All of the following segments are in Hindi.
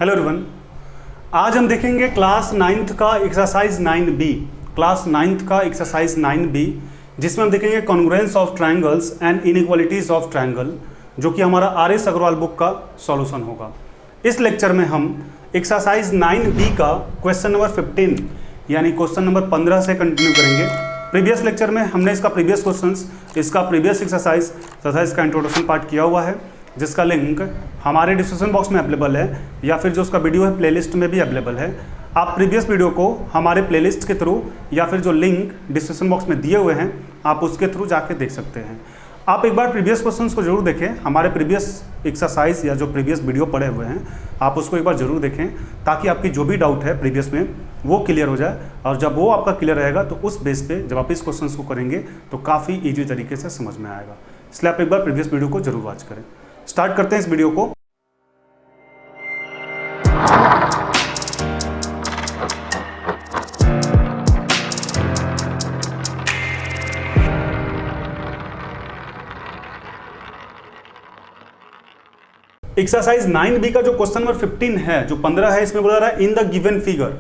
हेलो एवरीवन, आज हम देखेंगे क्लास 9th का एक्सरसाइज 9B। क्लास 9th का एक्सरसाइज 9B जिसमें हम देखेंगे congruence of triangles and inequalities of triangle, जो कि हमारा आर.एस. अग्रवाल बुक का सॉल्यूशन होगा। इस लेक्चर में हम एक्सरसाइज 9B का क्वेश्चन नंबर 15 यानी क्वेश्चन नंबर 15 से कंटिन्यू करेंगे। प्रीवियस लेक्चर में हमने इसका प्रीवियस क्वेश्चंस, इसका प्रीवियस एक्सरसाइज तथा इसका इंट्रोडक्शन पार्ट किया हुआ है, जिसका लिंक हमारे डिस्क्रिप्शन बॉक्स में अवेलेबल है या फिर जो उसका वीडियो है प्लेलिस्ट में भी अवेलेबल है। आप प्रीवियस वीडियो को हमारे प्लेलिस्ट के थ्रू या फिर जो लिंक डिस्क्रिप्शन बॉक्स में दिए हुए हैं आप उसके थ्रू जाके देख सकते हैं। आप एक बार प्रीवियस क्वेश्चंस को जरूर देखें, हमारे प्रीवियस एक्सरसाइज या जो प्रीवियस वीडियो पड़े हुए हैं आप उसको एक बार जरूर देखें, ताकि आपकी जो भी डाउट है प्रीवियस में वो क्लियर हो जाए। और जब वो आपका क्लियर रहेगा तो उस बेस पे जब आप इस क्वेश्चंस को करेंगे तो काफ़ी ईजी तरीके से समझ में आएगा। इसलिए आप एक बार प्रीवियस वीडियो को जरूर वॉच करें। स्टार्ट करते हैं इस वीडियो को। एक्सरसाइज 9B का जो क्वेश्चन नंबर 15 है, जो 15 है, इसमें बोला रहा है इन द गिवन फिगर।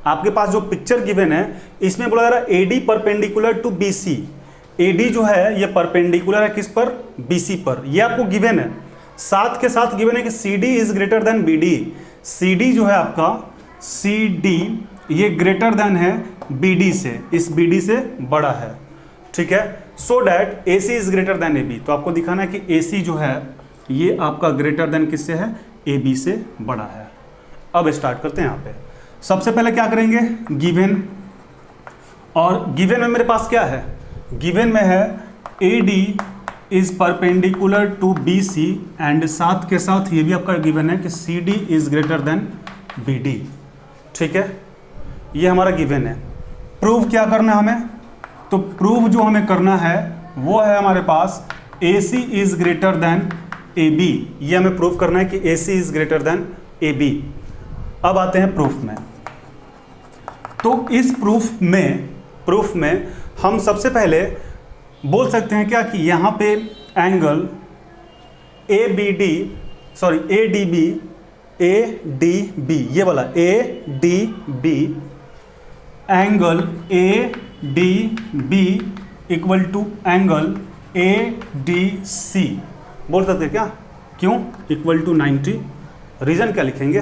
आपके पास जो पिक्चर गिवन है इसमें बोला रहा है AD perpendicular to BC। AD जो है ये परपेंडिकुलर है किस पर? BC पर। ये आपको गिवन है, साथ के साथ गिवन है कि CD is greater than BD। CD जो है आपका CD ये ग्रेटर देन है BD से, इस BD से बड़ा है, ठीक है। So that AC is greater than AB। तो आपको दिखाना है कि AC जो है ये आपका ग्रेटर देन किससे है? AB से बड़ा है। अब स्टार्ट करते हैं। यहाँ पे सबसे पहले क्या करेंगे? गिवन, और गिवन में मेरे पास क्या है? गिवन में है AD is perpendicular to BC and साथ के साथ ये भी आपका गिवन है कि CD is greater than BD, ठीक है। ये हमारा गिवन है। प्रूव क्या करना है हमें? तो प्रूव जो हमें करना है वो है हमारे पास AC is greater than AB। ये हमें प्रूफ करना है कि AC is greater than AB। अब आते हैं प्रूफ में। तो इस प्रूफ में हम सबसे पहले बोल सकते हैं क्या कि यहाँ पे एंगल ADB ये वाला ADB angle ADB equal to angle ADC बोल सकते हैं क्या? क्यों? Equal to 90। रीज़न क्या लिखेंगे?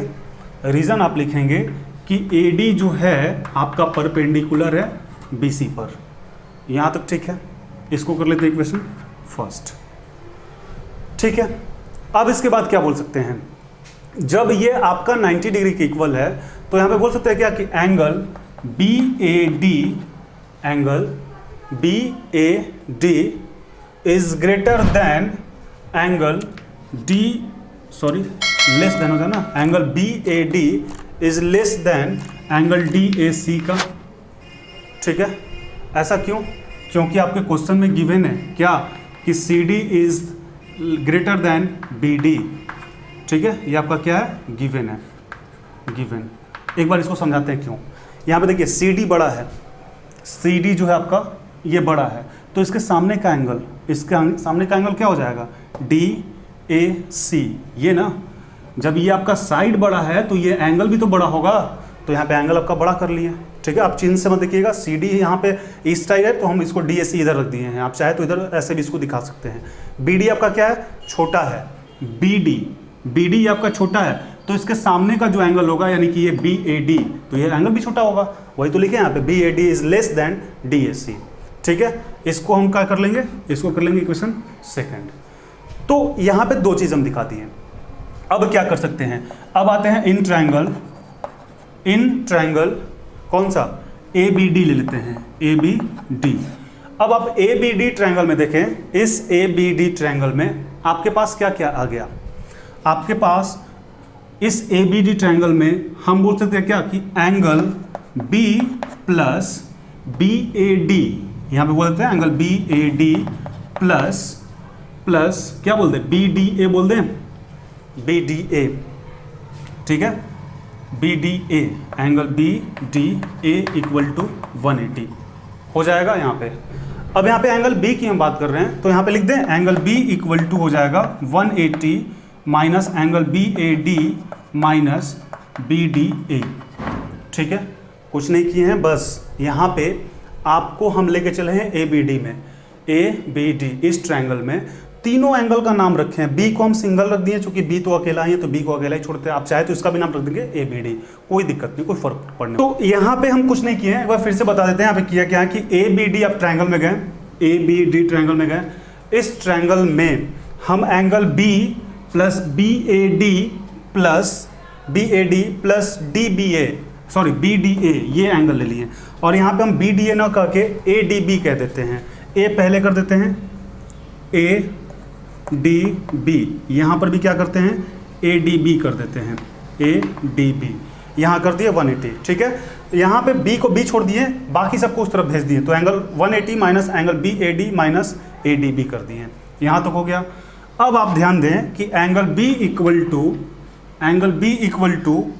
रीज़न आप लिखेंगे कि AD जो है आपका परपेंडिकुलर है BC पर। यहाँ तक ठीक है। इसको कर लेते हैं इक्वेशन फर्स्ट, ठीक है। अब इसके बाद क्या बोल सकते हैं? जब ये आपका 90 डिग्री के इक्वल है तो यहाँ पे बोल सकते हैं क्या कि angle BAD is greater than angle less than होता है ना, angle BAD is less than angle DAC का, ठीक है। ऐसा क्यों? क्योंकि आपके क्वेश्चन में गिवन है क्या कि CD is greater than BD, ठीक है। ये आपका क्या है? गिवन है, गिवन। एक बार इसको समझाते हैं क्यों। यहाँ पे देखिए CD बड़ा है, CD जो है आपका ये बड़ा है, तो इसके सामने का एंगल, क्या हो जाएगा? DAC। ये ना, जब ये आपका साइड बड़ा है तो ये एंगल भी तो बड़ा होगा, तो यहाँ पे एंगल आपका बड़ा कर लिए, ठीक है। आप चिन्ह से मत देखिएगा, CD यहाँ पे इस साइड है तो हम इसको DAC इधर रख दिए हैं। आप चाहे तो इधर ऐसे भी इसको दिखा सकते हैं। BD आपका क्या है? छोटा है। BD आपका छोटा है, तो इसके सामने का जो एंगल होगा यानी कि ये BAD, तो ये एंगल भी छोटा होगा। वही तो लिखे यहाँ पे BAD is less than DAC, ठीक है। इसको हम क्या कर लेंगे? इसको कर लेंगे इक्वेशन सेकंड। तो यहाँ पे दो चीज़ हम दिखा दिए। अब क्या कर सकते हैं? अब आते हैं इन ट्रायंगल कौन सा? ABD ले लेते हैं, ABD। अब आप ABD ट्रायंगल में देखें, इस ABD ट्रायंगल में आपके पास क्या क्या आ गया? आपके पास इस ABD ट्रायंगल में हम बोल सकते हैं क्या कि एंगल B प्लस BAD, यहाँ पे बोलते हैं एंगल BAD प्लस क्या बोलते हैं? BDA बोल दें, BDA, ठीक है। BDA angle BDA equal to 180 हो जाएगा यहाँ पे। अब यहाँ पे एंगल B की हम बात कर रहे हैं तो यहाँ पे लिख दें एंगल B इक्वल टू हो जाएगा 180 minus angle BAD minus BDA। ठीक है, कुछ नहीं किए हैं, बस यहाँ पे आपको हम लेके चले हैं ABD में। ABD इस ट्रायंगल में तीनों एंगल का नाम रखे हैं। B को हम सिंगल रख दिए, चूंकि B तो अकेला ही है तो B को अकेला ही छोड़ते हैं। आप चाहे तो इसका भी नाम रख देंगे ABD, कोई दिक्कत नहीं, कोई फर्क पड़ने। तो यहाँ पे हम कुछ नहीं किए हैं, एक बार फिर से बता देते हैं। यहाँ पे किया क्या है कि ABD आप ट्रायंगल में गए, ABD ट्रायंगल में गए। इस ट्रायंगल में हम angle B plus BAD plus DBA, sorry BDA, ये एंगल ले लिए और यहाँ पे हम BDA ना कह के ADB कह देते हैं। A पहले कर देते हैं ADB, यहाँ पर भी क्या करते हैं ADB कर देते हैं, ADB यहाँ कर दिए 180। ठीक है, यहाँ पे B को B छोड़ दिए, बाकी सबको उस तरफ भेज दिए, तो angle 180 minus angle BAD minus ADB कर दिए। यहाँ तक हो गया। अब आप ध्यान दें कि angle B equal to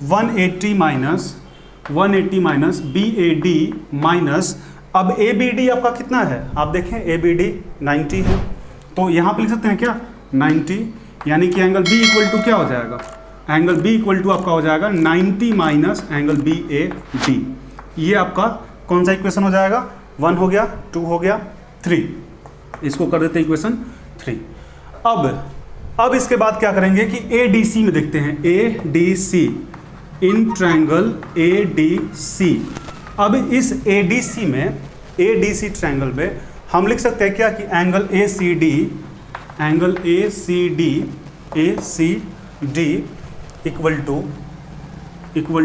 180 minus BAD minus, अब ABD आपका कितना है, आप देखें ABD 90 है, तो यहाँ पे लिख सकते हैं क्या 90, यानी कि एंगल B इक्वल टू क्या हो जाएगा, एंगल B इक्वल टू आपका हो जाएगा 90 माइनस एंगल BAD। ये आपका कौन सा इक्वेशन हो जाएगा, 1 हो गया, 2 हो गया, 3, इसको कर देते हैं इक्वेशन 3। अब इसके बाद क्या करेंगे कि ADC में देखते हैं, ADC इन ट्रायंगल ADC। अब इस ADC में, ADC ट्रायंगल में हम लिख सकते हैं क्या कि angle ACD equal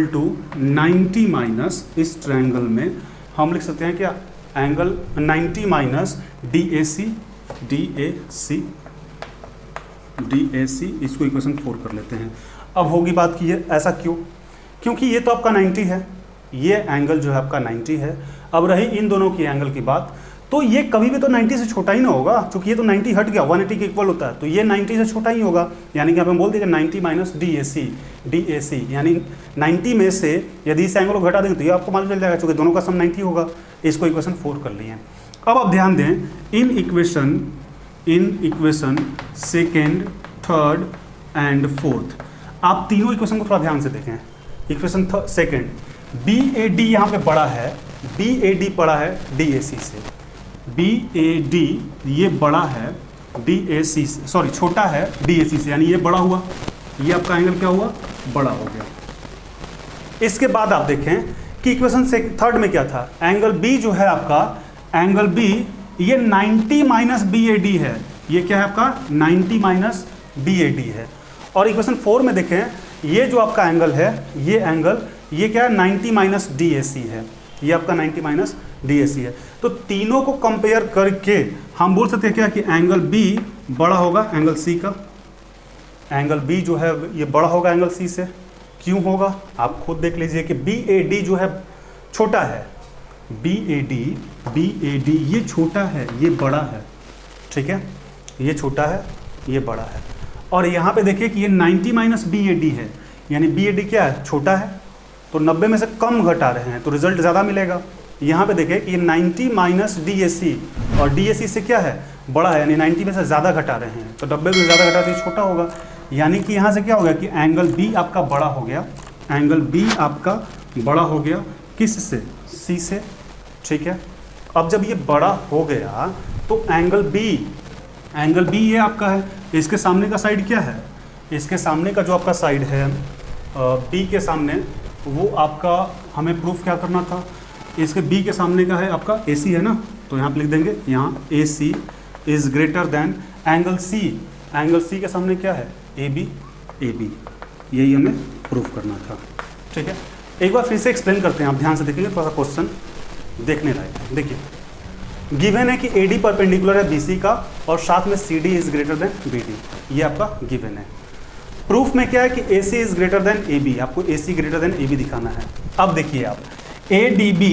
to 90 minus, इस ट्रायंगल में हम लिख सकते हैं क्या एंगल 90 माइनस DAC, इसको इक्वेशन 4 कर लेते हैं। अब होगी बात कि ये ऐसा क्यों, क्योंकि ये तो आपका 90 है, ये एंगल जो है आपका 90 है। अब रही इन दोनों की एंगल की बात, तो ये कभी भी तो 90 से छोटा ही ना होगा, क्योंकि ये तो 90 हट गया, 180 के इक्वल होता है, तो ये 90 से छोटा ही होगा। यानी कि आप हम बोल दीजिए 90 माइनस DAC, यानी 90 में से यदि इस एंगल को घटा देंगे तो ये आपको मालूम चल जाएगा, क्योंकि दोनों का सम 90 होगा। इसको इक्वेशन 4 कर लिए। अब आप ध्यान दें, in equation second, third and fourth, आप तीनों इक्वेशन को थोड़ा ध्यान से देखें। इक्वेशन सेकेंड, BAD यहाँ पे बड़ा है, BAD बड़ा है DAC से, BAD ये बड़ा है DAC से, सॉरी छोटा है DAC से, यानी ये बड़ा हुआ, ये आपका एंगल क्या हुआ, बड़ा हो गया। इसके बाद आप देखें कि इक्वेशन से थर्ड में क्या था, एंगल B जो है आपका, एंगल B ये 90 माइनस BAD है, ये क्या है आपका 90 माइनस BAD है। और इक्वेशन 4 में देखें, ये जो आपका एंगल है, ये एंगल ये क्या है 90 माइनस DAC है, ये आपका 90 माइनस DAC है। तो तीनों को कंपेयर करके हम बोल सकते हैं क्या कि एंगल B बड़ा होगा एंगल C का, एंगल B जो है ये बड़ा होगा एंगल C से। क्यों होगा आप खुद देख लीजिए कि BAD जो है छोटा है, BAD ये छोटा है, ये बड़ा है, ठीक है, ये छोटा है, ये बड़ा है। और यहाँ पे देखिए कि ये 90 माइनस BAD है, यानी BAD क्या है, छोटा है, तो 90 में से कम घटा रहे हैं तो रिजल्ट ज़्यादा मिलेगा। यहाँ पे देखिए कि ये 90 माइनस DAC, और DAC से क्या है, बड़ा है, यानी 90 में से ज़्यादा घटा रहे हैं, तो 90 में ज़्यादा घटा तो छोटा होगा। यानी कि यहाँ से क्या हो गया कि एंगल B आपका बड़ा हो गया, एंगल B आपका बड़ा हो गया, किस से, C से, ठीक है। अब जब ये बड़ा हो गया तो एंगल B ये आपका है, इसके सामने का साइड क्या है, इसके सामने का जो आपका साइड है B के सामने, वो आपका हमें प्रूफ क्या करना था, इसके B के सामने का है आपका AC है ना, तो यहाँ पे लिख देंगे, यहाँ AC is greater than angle C, angle C के सामने क्या है AB, यही हमें प्रूफ करना था, ठीक है। एक बार फिर से एक्सप्लेन करते हैं, आप ध्यान से देखेंगे, थोड़ा सा क्वेश्चन देखने लायक है। देखिए गिवन है कि AD परपेंडिकुलर है BC का और साथ में CD is greater than BD, ये आपका गिवन है। प्रूफ में क्या है कि AC is greater than AB, आपको AC ग्रेटर देन AB दिखाना है। अब देखिए आप ADB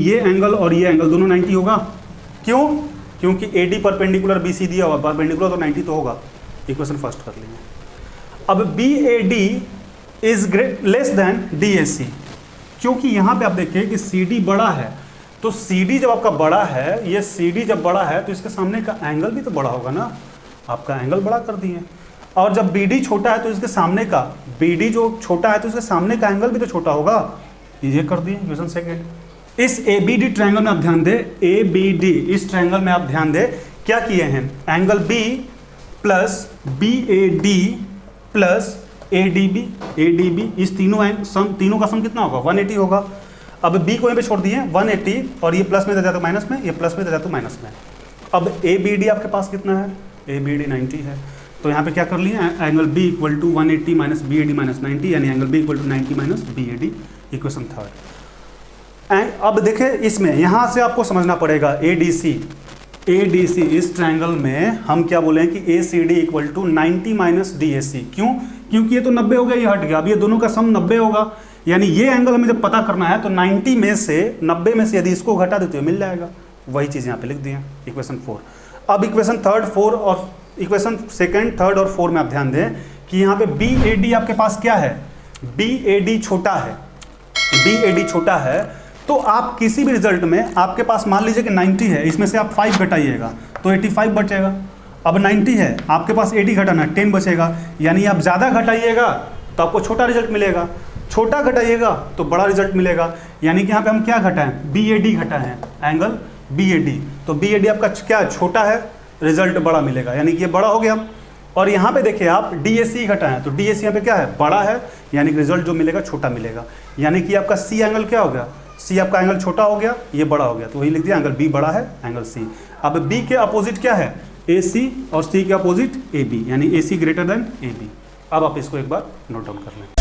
ये एंगल और ये एंगल दोनों 90 होगा, क्यों, क्योंकि AD परपेंडिकुलर BC दिया हुआ, परपेंडिकुलर तो 90 तो होगा, इक्वेशन फर्स्ट कर लेंगे। अब BAD is less than DAC, क्योंकि यहाँ पे आप देखिए कि CD बड़ा है, तो CD जब आपका बड़ा है, ये CD जब बड़ा है तो इसके सामने का एंगल भी तो बड़ा होगा ना, आपका एंगल बड़ा कर दिए। और जब BD छोटा है तो इसके सामने का, BD जो छोटा है तो इसके सामने का एंगल भी तो छोटा होगा। ये कर दिए क्वेश्चन सेकेंड। इस ABD ट्रायंगल में आप ध्यान दें, ABD इस ट्रायंगल में आप ध्यान दें क्या किए हैं, angle B plus BAD plus ADB इस तीनों का सम कितना होगा 180 होगा। अब B को यहाँ पे छोड़ दिए 180 और ये प्लस में दे जाता माइनस में, ये प्लस में दे जाता माइनस में। अब ABD आपके पास कितना है, ABD 90 है, तो यहाँ पे क्या कर लिए angle B equal to 180 minus BAD minus 90, यानी angle B equal to 90 minus BAD, equation third. अब देखें इसमें यहाँ से आपको समझना पड़ेगा ADC इस ट्रायंगल में हम क्या बोले हैं कि ACD equal to 90 minus DAC। क्यों? क्योंकि ये तो 90 हो गया, ये हट गया, अब ये दोनों का सम 90 होगा, यानी ये एंगल हमें जब पता करना है तो 90 में से 90 में से यदि इसको घटा देते हो मिल जाएगा। वही चीज़ यहाँ पे लिख दिए इक्वेशन 4। अब इक्वेशन थर्ड 4 और इक्वेशन सेकंड थर्ड और 4 में आप ध्यान दें कि यहाँ पे BAD आपके पास क्या है, BAD छोटा है, BAD छोटा है, तो आप किसी भी रिजल्ट में आपके पास मान लीजिए कि 90 है, इसमें से आप 5 घटाइएगा तो 85 बचेगा। अब 90 है आपके पास 80 घटाना 10 बचेगा, यानी आप ज़्यादा घटाइएगा तो आपको छोटा रिजल्ट मिलेगा, छोटा घटाइएगा तो बड़ा रिजल्ट मिलेगा। यानी कि यहाँ पे हम क्या घटाएं, BAD घटाएं एंगल BAD, तो BAD आपका क्या छोटा है, रिजल्ट बड़ा मिलेगा, यानी कि ये बड़ा हो गया। और यहाँ पे देखिए आप DAC घटाएं तो DAC यहाँ पे क्या है, बड़ा है, यानी कि रिजल्ट जो मिलेगा छोटा मिलेगा। यानी कि आपका C एंगल क्या हो गया, C आपका एंगल छोटा हो गया, ये बड़ा हो गया, तो वही लिख दिया एंगल B बड़ा है एंगल C। अब B के अपोजिट क्या है, AC, और C के अपोजिट AB, यानी AC ग्रेटर देन AB। अब आप इसको एक बार नोट डाउन कर लें।